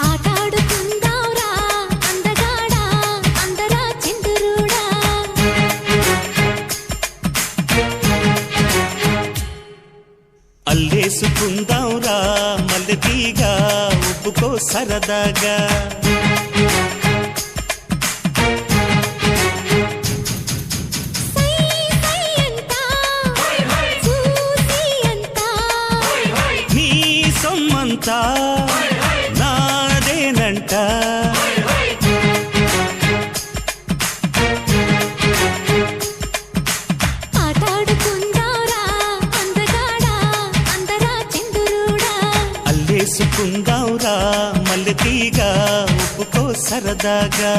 ఆటాడుకుందాంరా అందగాడా అందరా చిందురుడా అల్లేసుకుందాంరా మల్లెతీగా ఉప్పుకో సరదాగా నీ సొమ్మంతా నాదేనంట ఆటాడుకుందాంరా అందగాడా అందరా చిందురుడా అల్లేసుకుందాంరా మల్లెతీగా ఉప్పుకో సరదాగా